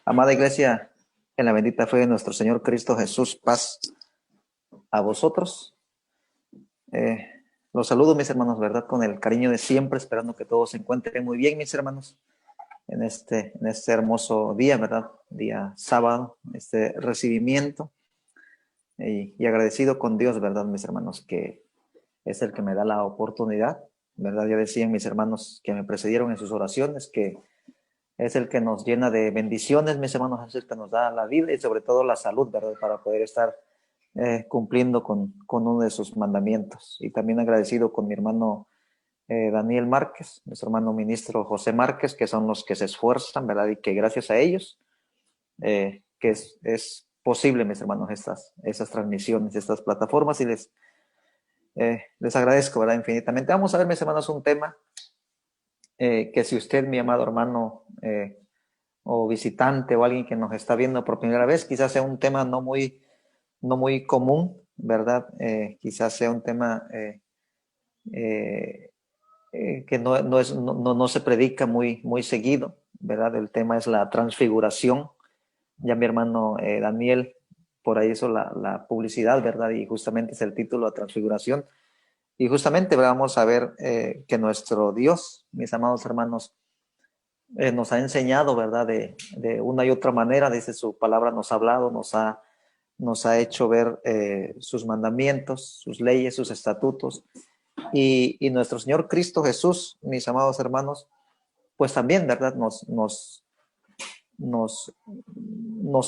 Amada iglesia, en la bendita fe de nuestro Señor Cristo Jesús, paz a vosotros. Eh, los saludo, mis hermanos, ¿verdad? Con el cariño de siempre, esperando que todos se encuentren muy bien, mis hermanos, en este hermoso día, ¿verdad? Día sábado, este recibimiento. Y agradecido con Dios, ¿verdad, mis hermanos? Que es el que me da la oportunidad, ¿verdad? Ya decían mis hermanos que me precedieron en sus oraciones que es el que nos llena de bendiciones, mis hermanos, es el que nos da la vida y sobre todo la salud, ¿verdad? Para poder estar cumpliendo con uno de sus mandamientos. Y también agradecido con mi hermano Daniel Márquez, nuestro hermano ministro José Márquez, que son los que se esfuerzan, ¿verdad? Y que gracias a ellos, que es posible, mis hermanos, estas transmisiones, estas plataformas, y les agradezco, ¿verdad? Infinitamente. Vamos a ver, mis hermanos, un tema que si usted, mi amado hermano, o visitante o alguien que nos está viendo por primera vez, quizás sea un tema no muy común, ¿verdad? Quizás sea un tema eh, que no se predica muy seguido, ¿verdad? El tema es la transfiguración. Ya mi hermano Daniel por ahí hizo la publicidad, ¿verdad? Y justamente es el título, la transfiguración. Y justamente vamos a ver que nuestro Dios, mis amados hermanos, nos ha enseñado, ¿verdad? De una y otra manera, dice su palabra, nos ha hablado, nos ha hecho ver sus mandamientos, sus leyes, sus estatutos. Y nuestro Señor Cristo Jesús, mis amados hermanos, pues también, ¿verdad? Nos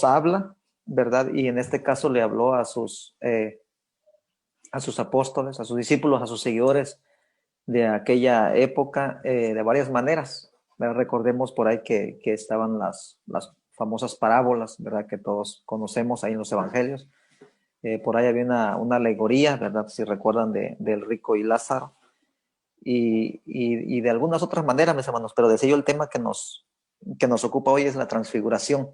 habla, ¿verdad? Y en este caso le habló a sus apóstoles, a sus discípulos, a sus seguidores de aquella época de varias maneras. Recordemos por ahí que estaban las famosas parábolas, ¿verdad? Que todos conocemos ahí en los evangelios. Por ahí había una alegoría, ¿verdad? Si recuerdan del rico y Lázaro. Y de algunas otras maneras, mis hermanos, pero decía yo el tema que nos ocupa hoy es la transfiguración.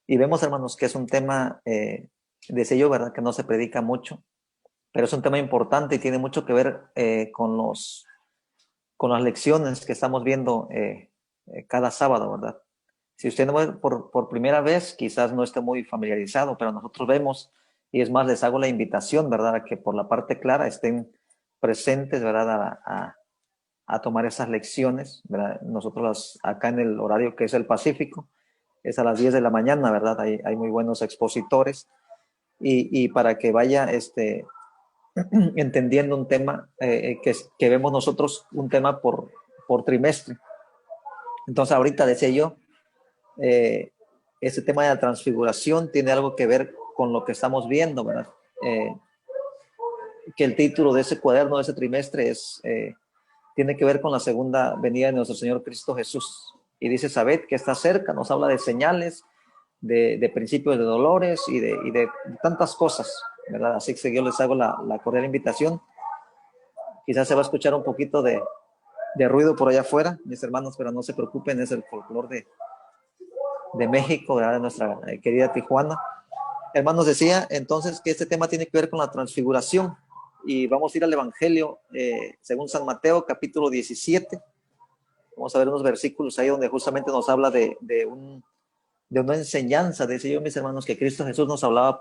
Y vemos, hermanos, que es un tema, decía yo, ¿verdad? Que no se predica mucho, pero es un tema importante y tiene mucho que ver con las lecciones que estamos viendo cada sábado, ¿verdad? Si usted no ve por primera vez, quizás no esté muy familiarizado, pero nosotros vemos, y es más, les hago la invitación, ¿verdad?, a que por la parte clara estén presentes, ¿verdad?, a tomar esas lecciones, ¿verdad? Nosotros acá en el horario que es el Pacífico, es a las 10 de la mañana, ¿verdad? Hay muy buenos expositores y para que vaya entendiendo un tema que vemos nosotros, un tema por trimestre. Entonces ahorita decía yo, eh, este tema de la transfiguración tiene algo que ver con lo que estamos viendo, ¿verdad? Que el título de ese cuaderno, de ese trimestre, tiene que ver con la segunda venida de nuestro Señor Cristo Jesús. Y dice, sabed que está cerca, nos habla de señales, de principios de dolores y de tantas cosas, ¿verdad? Así que yo les hago la cordial invitación. Quizás se va a escuchar un poquito de ruido por allá afuera, mis hermanos, pero no se preocupen, es el folclore de México, ¿verdad? De nuestra querida Tijuana. Hermanos, decía entonces que este tema tiene que ver con la transfiguración y vamos a ir al Evangelio según San Mateo, capítulo 17. Vamos a ver unos versículos ahí donde justamente nos habla de una enseñanza. Decía yo, mis hermanos, que Cristo Jesús nos hablaba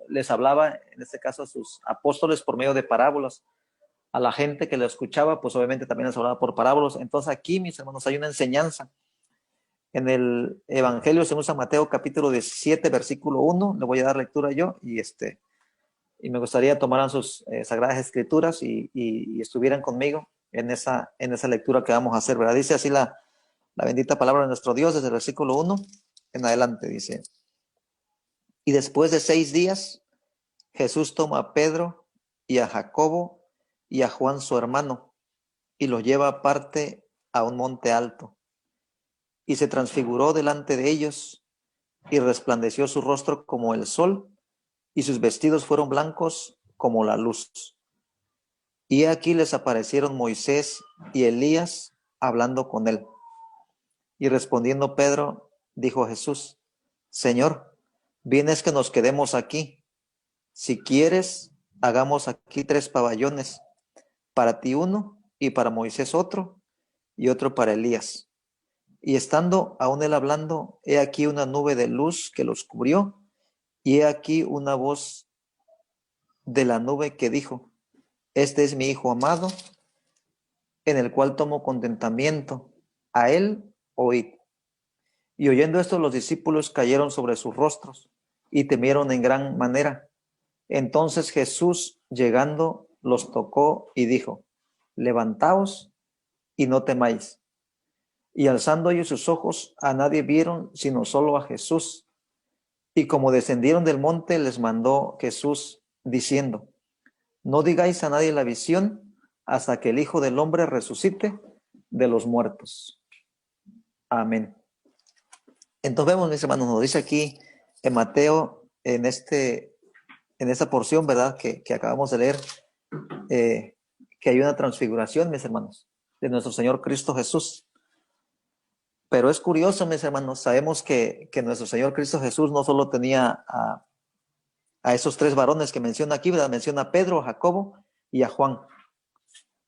les hablaba, en este caso a sus apóstoles, por medio de parábolas. A la gente que lo escuchaba, pues obviamente también les hablaba por parábolas. Entonces aquí, mis hermanos, hay una enseñanza. En el Evangelio según San Mateo, capítulo 17, versículo 1, le voy a dar lectura yo y me gustaría tomaran sus sagradas escrituras y estuvieran conmigo en esa lectura que vamos a hacer, ¿verdad? Dice así la bendita palabra de nuestro Dios desde el versículo 1 en adelante, dice: y después de 6 días, Jesús toma a Pedro y a Jacobo y a Juan su hermano y los lleva aparte a un monte alto y se transfiguró delante de ellos y resplandeció su rostro como el sol y sus vestidos fueron blancos como la luz. Y aquí les aparecieron Moisés y Elías hablando con él. Y respondiendo Pedro, dijo a Jesús: Señor, bien es que nos quedemos aquí. Si quieres, hagamos aquí 3 pabellones, para ti uno, y para Moisés otro, y otro para Elías. Y estando aún él hablando, he aquí una nube de luz que los cubrió, y he aquí una voz de la nube que dijo: Este es mi Hijo amado, en el cual tomo contentamiento. A él oíd. Y oyendo esto, los discípulos cayeron sobre sus rostros y temieron en gran manera. Entonces Jesús, llegando, los tocó y dijo: Levantaos y no temáis. Y alzando ellos sus ojos, a nadie vieron, sino solo a Jesús. Y como descendieron del monte, les mandó Jesús, diciendo: No digáis a nadie la visión, hasta que el Hijo del Hombre resucite de los muertos. Amén. Entonces vemos, mis hermanos, nos dice aquí en Mateo, en esta porción, ¿verdad?, que acabamos de leer, que hay una transfiguración, mis hermanos, de nuestro Señor Cristo Jesús. Pero es curioso, mis hermanos, sabemos que nuestro Señor Cristo Jesús no solo tenía a esos tres varones que menciona aquí, ¿verdad? Menciona a Pedro, a Jacobo y a Juan.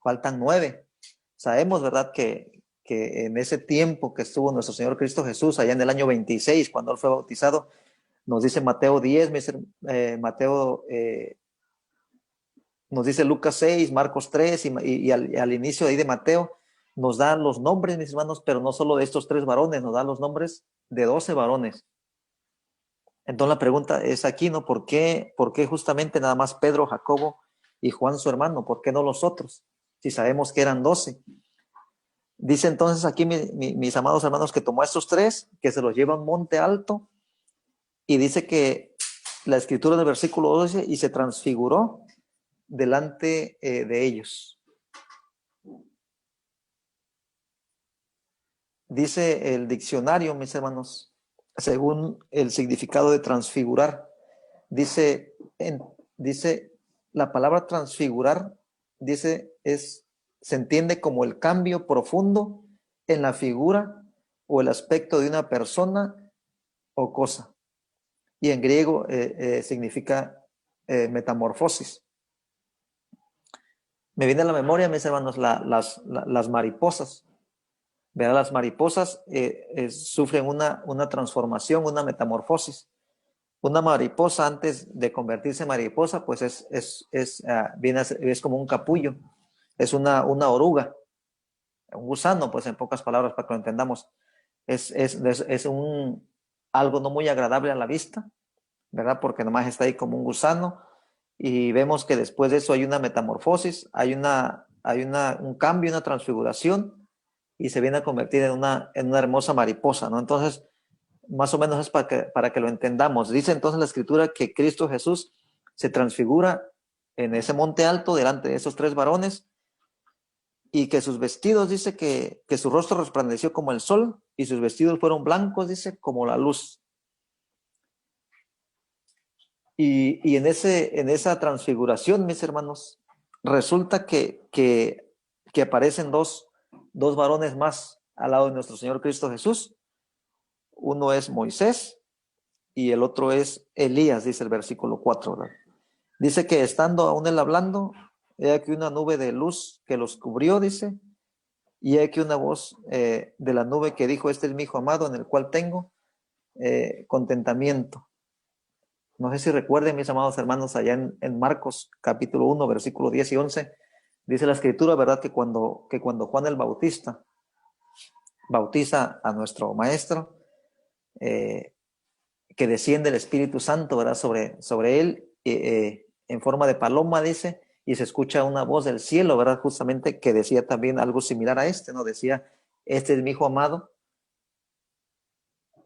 Faltan 9. Sabemos, ¿verdad?, que en ese tiempo que estuvo nuestro Señor Cristo Jesús, allá en el año 26, cuando Él fue bautizado, nos dice Mateo 10, nos dice Lucas 6, Marcos 3, y al inicio ahí de Mateo nos da los nombres, mis hermanos, pero no solo de estos tres varones, nos da los nombres de 12 varones. Entonces la pregunta es aquí, ¿no? ¿Por qué justamente nada más Pedro, Jacobo y Juan su hermano? ¿Por qué no los otros? Si sabemos que eran 12. Dice entonces aquí mis amados hermanos que tomó a estos tres, que se los lleva a un monte alto, y dice que la escritura del versículo 12, y se transfiguró delante de ellos. Dice el diccionario, mis hermanos, según el significado de transfigurar, dice la palabra transfigurar, dice, se entiende como el cambio profundo en la figura o el aspecto de una persona o cosa. Y en griego significa metamorfosis. Me viene a la memoria, mis hermanos, las mariposas. ¿Verdad? Las mariposas sufren una transformación, una metamorfosis. Una mariposa, antes de convertirse en mariposa, pues es como un capullo, es una oruga, un gusano, pues en pocas palabras para que lo entendamos. Es algo no muy agradable a la vista, ¿verdad? Porque nomás está ahí como un gusano, y vemos que después de eso hay una metamorfosis, hay un cambio, una transfiguración, y se viene a convertir en una hermosa mariposa, ¿no? Entonces, más o menos es para que lo entendamos. Dice entonces la escritura que Cristo Jesús se transfigura en ese monte alto delante de esos tres varones, y que sus vestidos, dice que su rostro resplandeció como el sol, y sus vestidos fueron blancos, dice, como la luz. Y en esa transfiguración, mis hermanos, resulta que aparecen dos varones más al lado de nuestro Señor Cristo Jesús. Uno es Moisés y el otro es Elías, dice el versículo 4, ¿verdad? Dice que estando aún él hablando, he aquí una nube de luz que los cubrió, dice, y he aquí una voz de la nube que dijo: Este es mi Hijo amado, en el cual tengo contentamiento. No sé si recuerden, mis amados hermanos, allá en Marcos capítulo 1, versículo 10 y 11, dice la escritura, ¿verdad?, que cuando Juan el Bautista bautiza a nuestro maestro, que desciende el Espíritu Santo, ¿verdad?, sobre él, en forma de paloma, dice, y se escucha una voz del cielo, ¿verdad?, justamente, que decía también algo similar a ¿no? Decía: Este es mi Hijo amado,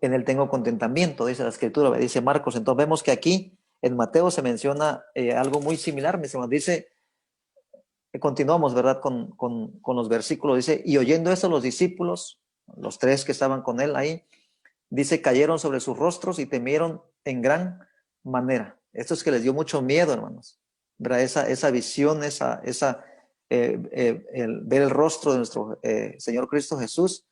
en él tengo contentamiento, dice la escritura, dice Marcos. Entonces vemos que aquí en Mateo se menciona algo muy similar, mis hermanos. Dice, continuamos, ¿verdad?, con los versículos. Dice: y oyendo eso, los discípulos, los tres que estaban con él ahí, dice, cayeron sobre sus rostros y temieron en gran manera. Esto es que les dio mucho miedo, hermanos, ¿verdad? Esa visión, ver el rostro de nuestro Señor Cristo Jesús.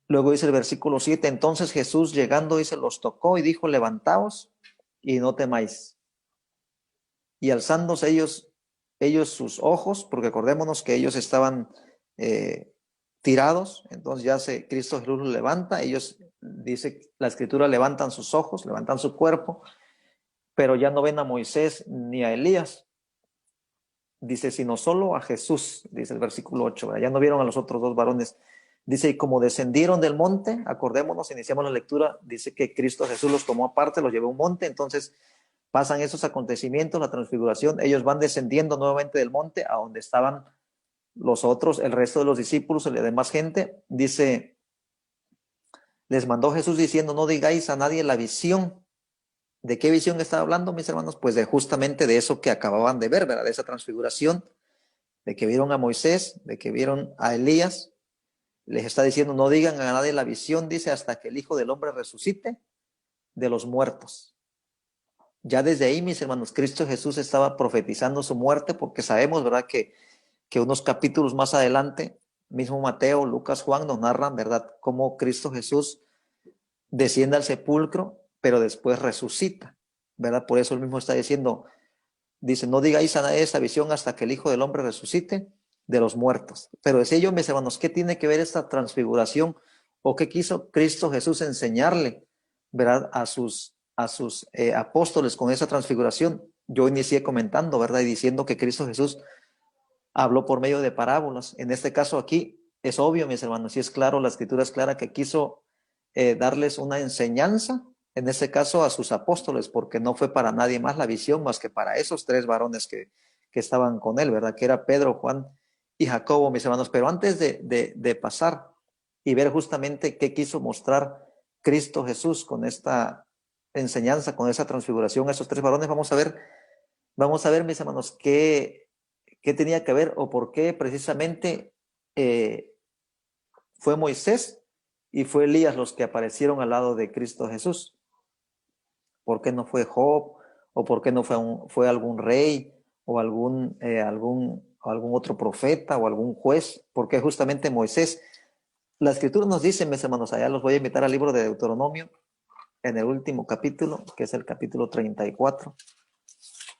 Luego dice el versículo 7, entonces Jesús, llegando, dice, los tocó y dijo: levantaos y no temáis. Y alzándose ellos sus ojos, porque acordémonos que ellos estaban tirados. Entonces ya Cristo Jesús los levanta. Ellos, dice la Escritura, levantan sus ojos, levantan su cuerpo, pero ya no ven a Moisés ni a Elías. Dice, sino solo a Jesús, dice el versículo 8, ¿verdad? Ya no vieron a los otros dos varones. Dice, y como descendieron del monte, acordémonos, iniciamos la lectura, dice que Cristo Jesús los tomó aparte, los llevó a un monte. Entonces pasan esos acontecimientos, la transfiguración, ellos van descendiendo nuevamente del monte a donde estaban los otros, el resto de los discípulos y la demás gente. Dice, les mandó Jesús diciendo, no digáis a nadie la visión. ¿De qué visión estaba hablando, mis hermanos? Pues de justamente de eso que acababan de ver, ¿verdad? De esa transfiguración, de que vieron a Moisés, de que vieron a Elías. Les está diciendo, no digan a nadie la visión, dice, hasta que el Hijo del Hombre resucite de los muertos. Ya desde ahí, mis hermanos, Cristo Jesús estaba profetizando su muerte, porque sabemos, ¿verdad?, que unos capítulos más adelante, mismo Mateo, Lucas, Juan nos narran, ¿verdad?, cómo Cristo Jesús desciende al sepulcro, pero después resucita, ¿verdad? Por eso él mismo está diciendo, dice, no digáis a nadie esa visión hasta que el Hijo del Hombre resucite de los muertos. Pero decía yo, mis hermanos, ¿qué tiene que ver esta transfiguración o qué quiso Cristo Jesús enseñarle, ¿verdad?, a sus apóstoles con esa transfiguración? Yo inicié comentando, ¿verdad?, y diciendo que Cristo Jesús habló por medio de parábolas. En este caso aquí es obvio, mis hermanos, y es claro, la Escritura es clara que quiso darles una enseñanza, en este caso a sus apóstoles, porque no fue para nadie más la visión más que para esos tres varones que estaban con él, ¿verdad? Que era Pedro, Juan y Jacobo, mis hermanos. Pero antes de pasar y ver justamente qué quiso mostrar Cristo Jesús con esta enseñanza, con esa transfiguración a esos tres varones, vamos a ver, mis hermanos, qué tenía que ver o por qué precisamente fue Moisés y fue Elías los que aparecieron al lado de Cristo Jesús. ¿Por qué no fue Job? ¿O por qué no fue algún rey o algún otro profeta o algún juez? ¿Por qué justamente Moisés? La Escritura nos dice, mis hermanos, allá los voy a invitar al libro de Deuteronomio, en el último capítulo, que es el capítulo 34.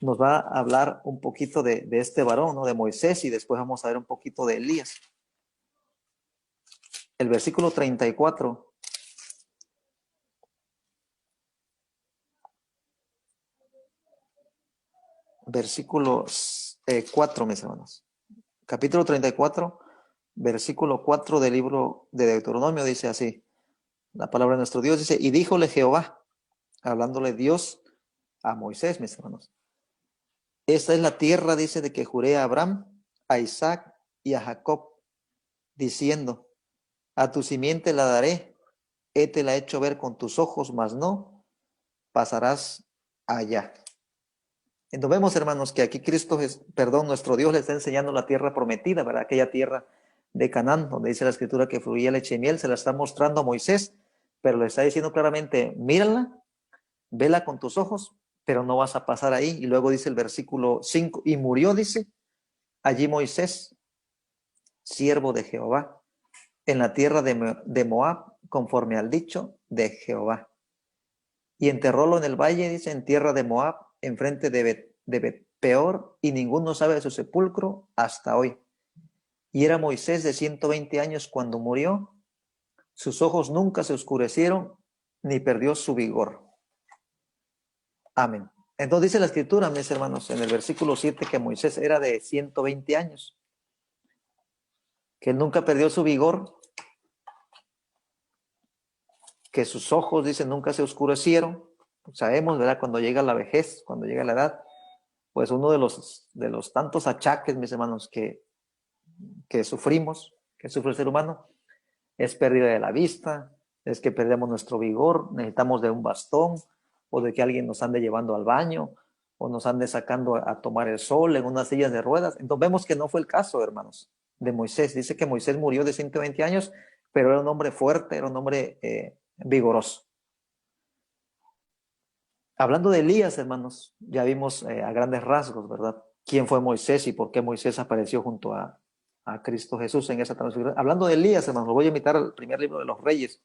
Nos va a hablar un poquito de este varón, ¿no?, de Moisés, y después vamos a ver un poquito de Elías. El versículo 34. Versículo 4, mis hermanos. Capítulo 34, versículo 4 del libro de Deuteronomio dice así. La palabra de nuestro Dios dice, y díjole Jehová, hablándole Dios a Moisés, mis hermanos. Esta es la tierra, dice, de que juré a Abraham, a Isaac y a Jacob, diciendo, a tu simiente la daré, te la he hecho ver con tus ojos, mas no pasarás allá. Entonces vemos, hermanos, que aquí nuestro Dios le está enseñando la tierra prometida, ¿verdad? Aquella tierra de Canaán, donde dice la Escritura que fluía leche y miel, se la está mostrando a Moisés, pero le está diciendo claramente, mírala, vela con tus ojos, pero no vas a pasar ahí. Y luego dice el versículo 5, y murió, dice, allí Moisés, siervo de Jehová, en la tierra de Moab, conforme al dicho de Jehová. Y enterrólo en el valle, dice, en tierra de Moab, enfrente de Bet-peor, y ninguno sabe de su sepulcro hasta hoy. Y era Moisés de 120 años cuando murió, sus ojos nunca se oscurecieron, ni perdió su vigor. Amén. Entonces dice la Escritura, mis hermanos, en el versículo 7, que Moisés era de 120 años, que él nunca perdió su vigor, que sus ojos, dice, nunca se oscurecieron. Sabemos, ¿verdad?, cuando llega la vejez, cuando llega la edad, pues uno de los tantos achaques, mis hermanos, que sufrimos, que sufre el ser humano, es pérdida de la vista, es que perdemos nuestro vigor, necesitamos de un bastón, o de que alguien nos ande llevando al baño, o nos ande sacando a tomar el sol en unas sillas de ruedas. Entonces vemos que no fue el caso, hermanos, de Moisés. Dice que Moisés murió de 120 años, pero era un hombre fuerte, era un hombre vigoroso. Hablando de Elías, hermanos, ya vimos a grandes rasgos, ¿verdad?, quién fue Moisés y por qué Moisés apareció junto a Cristo Jesús en esa transfiguración. Hablando de Elías, hermanos, lo voy a invitar al primer libro de los Reyes.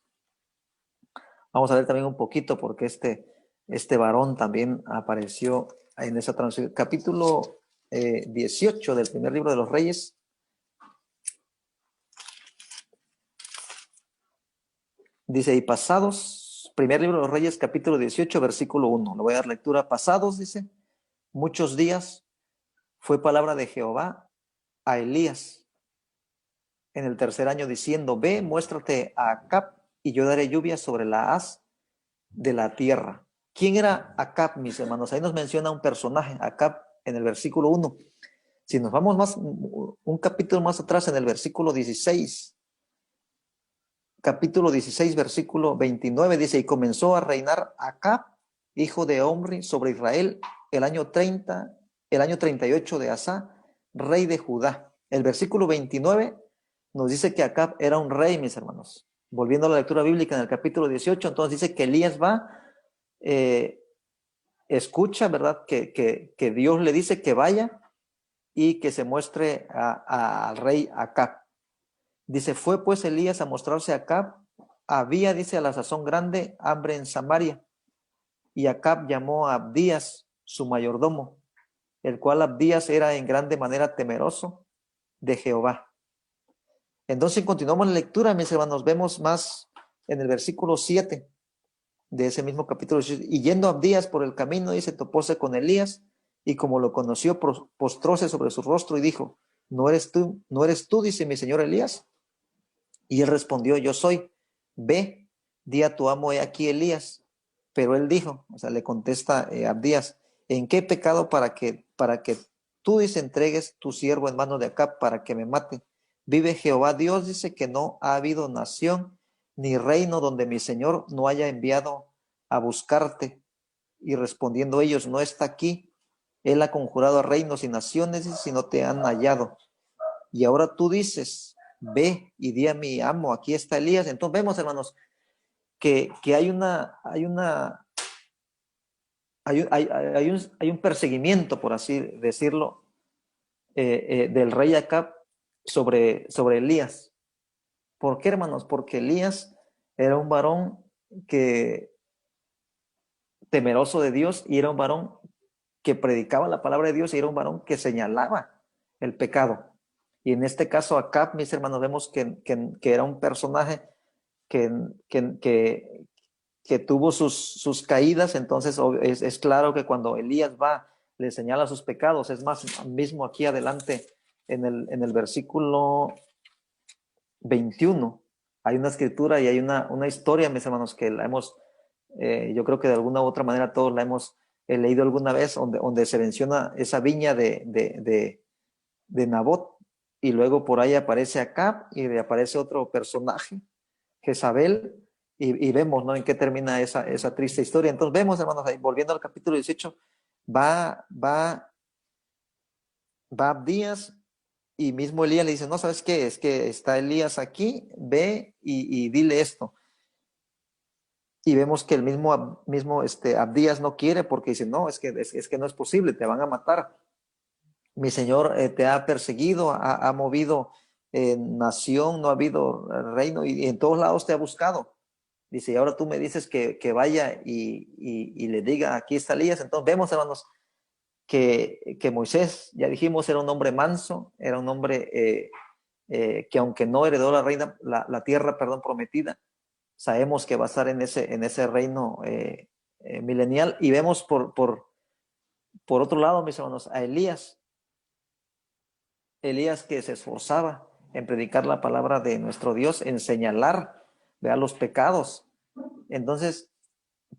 Vamos a ver también un poquito porque este varón también apareció en esa transfiguración. Capítulo 18 del primer libro de los Reyes. Dice, y pasados, primer libro de los Reyes, capítulo 18, versículo 1. Le voy a dar lectura. Pasados, dice, muchos días fue palabra de Jehová a Elías en el tercer año diciendo, ve, muéstrate a Acab y yo daré lluvia sobre la haz de la tierra. ¿Quién era Acab, mis hermanos? Ahí nos menciona un personaje, Acab, en el versículo 1. Si nos vamos más, un capítulo más atrás, en el versículo 16, capítulo 16, versículo 29, dice, y comenzó a reinar Acab, hijo de Omri, sobre Israel, el año 30, el año 38 de Asa, rey de Judá. El versículo 29 nos dice que Acab era un rey, mis hermanos. Volviendo a la lectura bíblica en el capítulo 18, entonces dice que Elías va, escucha, ¿verdad? Que Dios le dice que vaya y que se muestre al rey Acab. Dice, fue pues Elías a mostrarse a Acab. Había, dice, a la sazón grande hambre en Samaria. Y Acab llamó a Abdías, su mayordomo, el cual Abdías era en grande manera temeroso de Jehová. Entonces continuamos la lectura, mis hermanos, vemos más en el versículo 7 de ese mismo capítulo. Y yendo Abdías por el camino, dice, topóse con Elías, y como lo conoció, postróse sobre su rostro y dijo, ¿no eres tú, dice mi señor Elías? Y él respondió, yo soy. Ve, di a tu amo, he aquí Elías. Pero él dijo, o sea, le contesta Abdías, ¿en qué pecado para que tú, dice, entregues tu siervo en manos de Acab para que me mate? Vive Jehová Dios, dice, que no ha habido nación ni reino donde mi señor no haya enviado a buscarte. Y respondiendo ellos, no está aquí. Él ha conjurado a reinos y naciones, y si no te han hallado. Y ahora tú dices, ve y di a mi amo, aquí está Elías. Entonces vemos, hermanos, que hay un perseguimiento, por así decirlo, del rey Acab sobre Elías. ¿Por qué, hermanos? Porque Elías era un varón que temeroso de Dios, y era un varón que predicaba la palabra de Dios, y era un varón que señalaba el pecado. Y en este caso Acab, mis hermanos, vemos que era un personaje que, que, que, que tuvo sus caídas. Entonces es claro que cuando Elías va, le señala sus pecados. Es más, mismo aquí adelante en el versículo 21 hay una escritura y hay una historia, mis hermanos, que la hemos, yo creo que de alguna u otra manera todos la hemos leído alguna vez, donde se menciona esa viña de Nabot, y luego por ahí aparece Acab y aparece otro personaje, Jezabel, y vemos, ¿no?, en qué termina esa triste historia. Entonces vemos, hermanos, ahí, volviendo al capítulo 18, va Abdías, y mismo Elías le dice, no, ¿sabes qué? Es que está Elías aquí, ve y dile esto. Y vemos que el mismo Abdías no quiere, porque dice, no, es que no es posible, te van a matar. Mi Señor te ha perseguido, ha movido nación, no ha habido reino, y en todos lados te ha buscado. Dice, y ahora tú me dices que vaya y le diga, aquí está Elías. Entonces vemos, hermanos, que Moisés, ya dijimos, era un hombre manso, era un hombre que aunque no heredó la tierra, perdón, prometida, sabemos que va a estar en ese reino milenial. Y vemos por otro lado, mis hermanos, a Elías que se esforzaba en predicar la palabra de nuestro Dios, en señalar, ¿verdad?, los pecados. Entonces,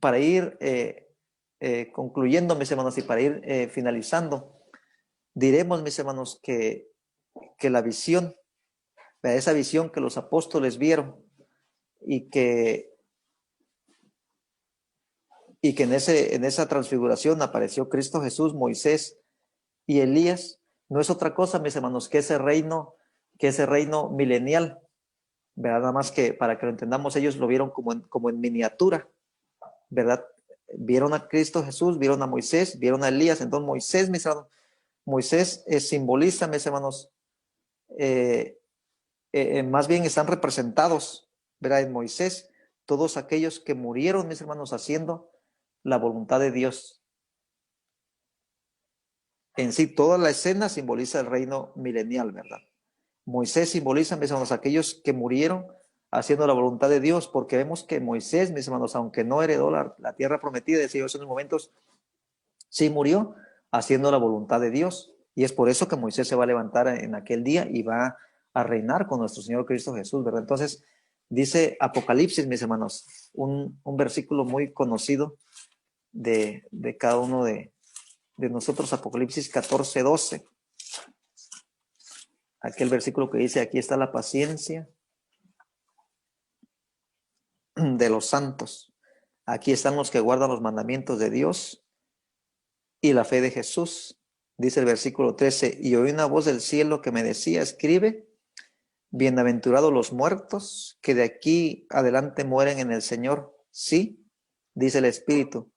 para ir concluyendo, mis hermanos, y para ir finalizando, diremos, mis hermanos, que la visión, esa visión que los apóstoles vieron, y que en esa transfiguración apareció Cristo Jesús, Moisés y Elías, no es otra cosa, mis hermanos, que ese reino milenial, ¿verdad? Nada más que para que lo entendamos, ellos lo vieron como en miniatura, ¿verdad? Vieron a Cristo Jesús, vieron a Moisés, vieron a Elías. Entonces Moisés, mis hermanos, Moisés simboliza, mis hermanos, más bien están representados, ¿verdad?, en Moisés, todos aquellos que murieron, mis hermanos, haciendo la voluntad de Dios. En sí, toda la escena simboliza el reino milenial, ¿verdad? Moisés simboliza, mis hermanos, aquellos que murieron haciendo la voluntad de Dios, porque vemos que Moisés, mis hermanos, aunque no heredó la tierra prometida, decía yo en unos momentos, sí murió haciendo la voluntad de Dios. Y es por eso que Moisés se va a levantar en aquel día y va a reinar con nuestro Señor Cristo Jesús, ¿verdad? Entonces, dice Apocalipsis, mis hermanos, un versículo muy conocido de cada uno de nosotros, Apocalipsis 14:12. Aquel versículo que dice, aquí está la paciencia de los santos. Aquí están los que guardan los mandamientos de Dios y la fe de Jesús. Dice el versículo 13, y oí una voz del cielo que me decía, escribe, bienaventurados los muertos que de aquí adelante mueren en el Señor. Sí, dice el Espíritu,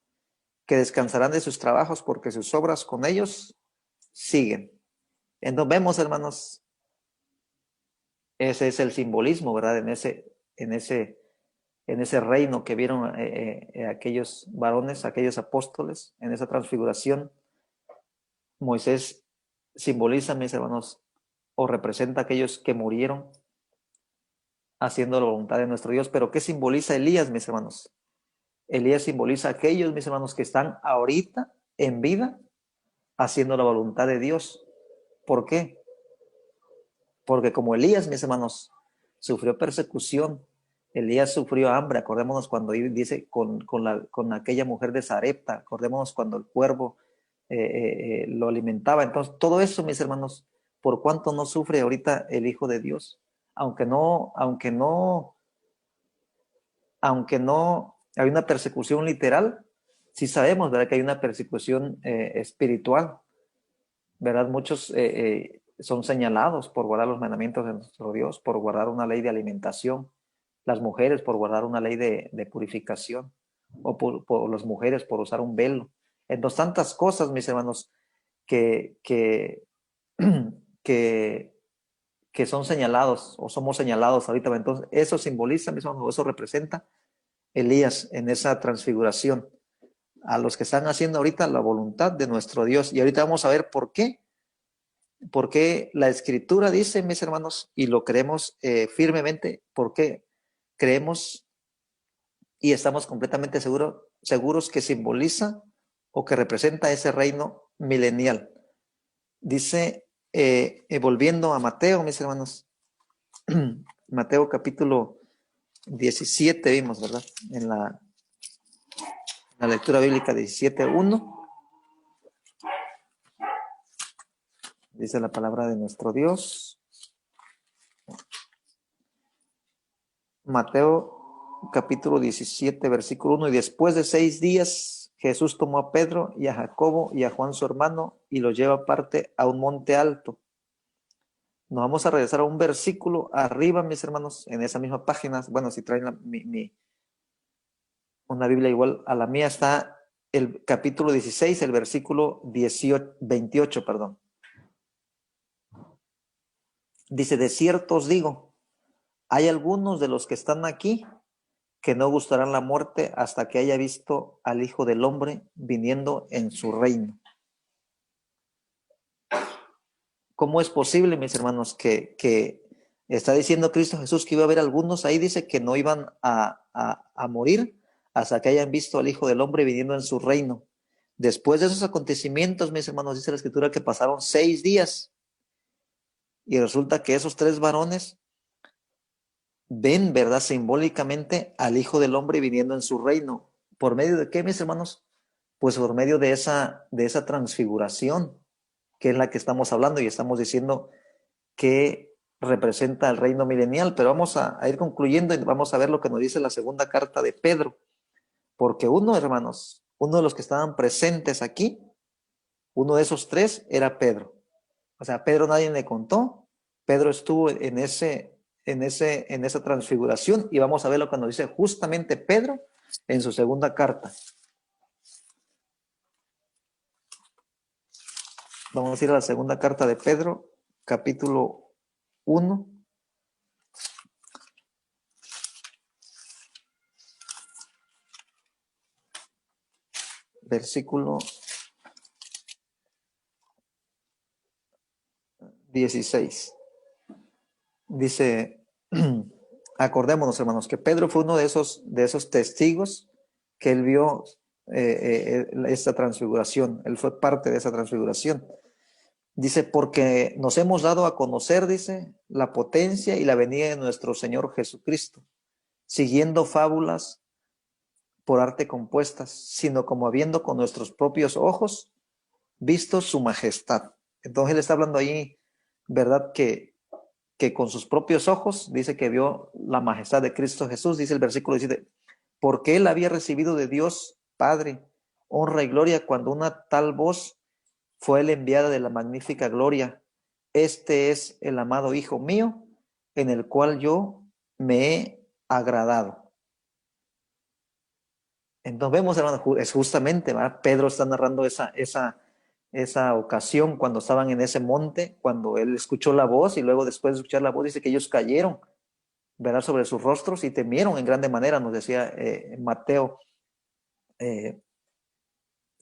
que descansarán de sus trabajos porque sus obras con ellos siguen. Entonces vemos, hermanos, ese es el simbolismo, ¿verdad? En ese reino que vieron aquellos varones, aquellos apóstoles, en esa transfiguración. Moisés simboliza, mis hermanos, o representa a aquellos que murieron haciendo la voluntad de nuestro Dios. Pero ¿qué simboliza Elías, mis hermanos? Elías simboliza a aquellos, mis hermanos, que están ahorita en vida haciendo la voluntad de Dios. ¿Por qué? Porque como Elías, mis hermanos, sufrió persecución, Elías sufrió hambre. Acordémonos cuando dice con aquella mujer de Sarepta, acordémonos cuando el cuervo lo alimentaba. Entonces, todo eso, mis hermanos, por cuánto no sufre ahorita el Hijo de Dios, aunque no hay una persecución literal, sí sabemos, ¿verdad?, que hay una persecución espiritual, ¿verdad? Muchos son señalados por guardar los mandamientos de nuestro Dios, por guardar una ley de alimentación, las mujeres por guardar una ley de purificación, o por las mujeres por usar un velo. Entonces, tantas cosas, mis hermanos, que, que, que, que son señalados o somos señalados ahorita. Entonces, eso simboliza, mis hermanos, eso representa Elías en esa transfiguración, a los que están haciendo ahorita la voluntad de nuestro Dios. Y ahorita vamos a ver por qué. Porque la Escritura dice, mis hermanos, y lo creemos firmemente, porque creemos y estamos completamente seguros que simboliza o que representa ese reino milenial. Dice, volviendo a Mateo, mis hermanos, Mateo capítulo 17 vimos, ¿verdad? En la lectura bíblica 17:1, dice la palabra de nuestro Dios. Mateo capítulo 17, versículo 1, y después de 6 días Jesús tomó a Pedro y a Jacobo y a Juan su hermano y los lleva aparte a un monte alto. Nos vamos a regresar a un versículo arriba, mis hermanos, en esa misma página. Bueno, si traen una Biblia igual a la mía, está el capítulo 16, el versículo 28, perdón. Dice, de cierto os digo, hay algunos de los que están aquí que no gustarán la muerte hasta que haya visto al Hijo del Hombre viniendo en su reino. ¿Cómo es posible, mis hermanos, que está diciendo Cristo Jesús que iba a haber algunos? Ahí dice que no iban a morir hasta que hayan visto al Hijo del Hombre viniendo en su reino. Después de esos acontecimientos, mis hermanos, dice la Escritura que pasaron 6 días y resulta que esos 3 varones ven, ¿verdad?, simbólicamente al Hijo del Hombre viniendo en su reino. ¿Por medio de qué, mis hermanos? Pues por medio de esa transfiguración, que es la que estamos hablando y estamos diciendo que representa el reino milenial. Pero vamos a ir concluyendo y vamos a ver lo que nos dice la segunda carta de Pedro. Porque hermanos, uno de los que estaban presentes aquí, uno de esos 3 era Pedro. O sea, Pedro nadie le contó. Pedro estuvo en esa transfiguración y vamos a ver lo que nos dice justamente Pedro en su segunda carta. Vamos a ir a la segunda carta de Pedro, capítulo 1. Versículo 16. Dice acordémonos, hermanos, que Pedro fue uno de esos testigos que él vio esta transfiguración. Él fue parte de esa transfiguración. Dice, porque nos hemos dado a conocer, dice, la potencia y la venida de nuestro Señor Jesucristo, siguiendo fábulas por arte compuestas, sino como habiendo con nuestros propios ojos visto su majestad. Entonces él está hablando ahí, ¿verdad? Que con sus propios ojos dice que vio la majestad de Cristo Jesús, dice el versículo 17, porque él había recibido de Dios Padre honra y gloria cuando una tal voz fue él enviada de la magnífica gloria. Este es el amado Hijo mío, en el cual yo me he agradado. Entonces vemos, hermano, es justamente, ¿verdad? Pedro está narrando esa ocasión cuando estaban en ese monte, cuando él escuchó la voz y luego después de escuchar la voz dice que ellos cayeron, ¿verdad? Sobre sus rostros y temieron en grande manera, nos decía Mateo eh,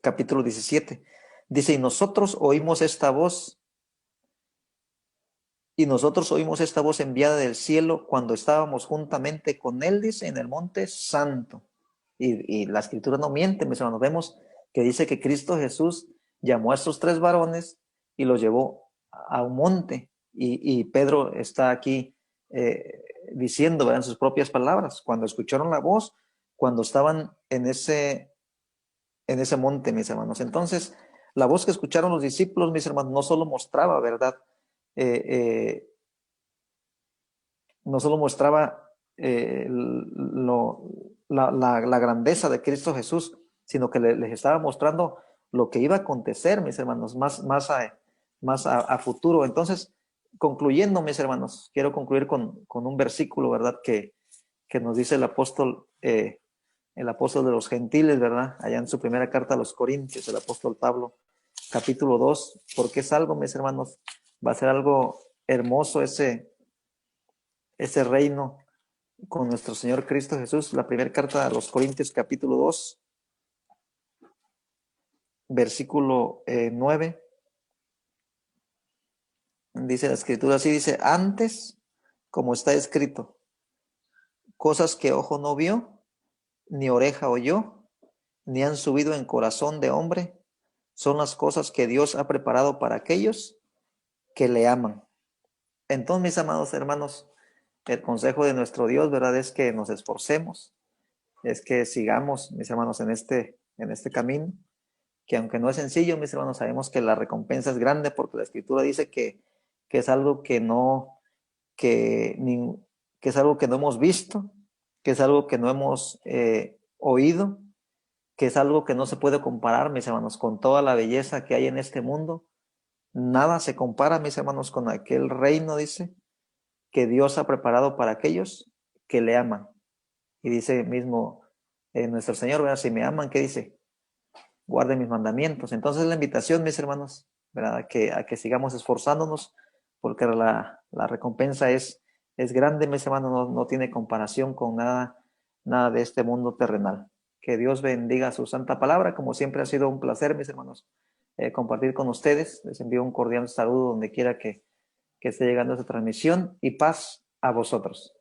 capítulo 17. Dice, y nosotros oímos esta voz enviada del cielo cuando estábamos juntamente con él, dice, en el monte santo. Y la escritura no miente, mis hermanos. Vemos que dice que Cristo Jesús llamó a estos tres varones y los llevó a un monte. Y Pedro está aquí diciendo, ¿verdad? En sus propias palabras, cuando escucharon la voz, cuando estaban en ese monte, mis hermanos. Entonces, la voz que escucharon los discípulos, mis hermanos, no solo mostraba, ¿verdad? Eh, eh, no solo mostraba la grandeza de Cristo Jesús, sino que les estaba mostrando lo que iba a acontecer, mis hermanos, más a futuro. Entonces, concluyendo, mis hermanos, quiero concluir con un versículo, ¿verdad? Que nos dice el apóstol de los gentiles, ¿verdad? Allá en su primera carta a los Corintios, el apóstol Pablo, capítulo 2, porque es algo, mis hermanos, va a ser algo hermoso ese reino con nuestro Señor Cristo Jesús. La primera carta a los Corintios, capítulo 2, versículo 9, dice la escritura así, dice, antes, como está escrito, cosas que ojo no vio, ni oreja oyó, ni han subido en corazón de hombre, son las cosas que Dios ha preparado para aquellos que le aman. Entonces, mis amados hermanos, el consejo de nuestro Dios, ¿verdad? Es que nos esforcemos, es que sigamos, mis hermanos, en este camino, que aunque no es sencillo, mis hermanos, sabemos que la recompensa es grande porque la escritura dice que es algo que, ni, que es algo que no hemos visto, que es algo que no hemos oído, que es algo que no se puede comparar, mis hermanos, con toda la belleza que hay en este mundo. Nada se compara, mis hermanos, con aquel reino, dice, que Dios ha preparado para aquellos que le aman. Y dice mismo nuestro Señor, ¿verdad? Si me aman, ¿qué dice? Guarden mis mandamientos. Entonces la invitación, mis hermanos, ¿verdad? A que sigamos esforzándonos, porque la recompensa es grande, mis hermanos, no tiene comparación con nada de este mundo terrenal. Que Dios bendiga su santa palabra, como siempre ha sido un placer, mis hermanos, compartir con ustedes. Les envío un cordial saludo donde quiera que esté llegando esta transmisión y paz a vosotros.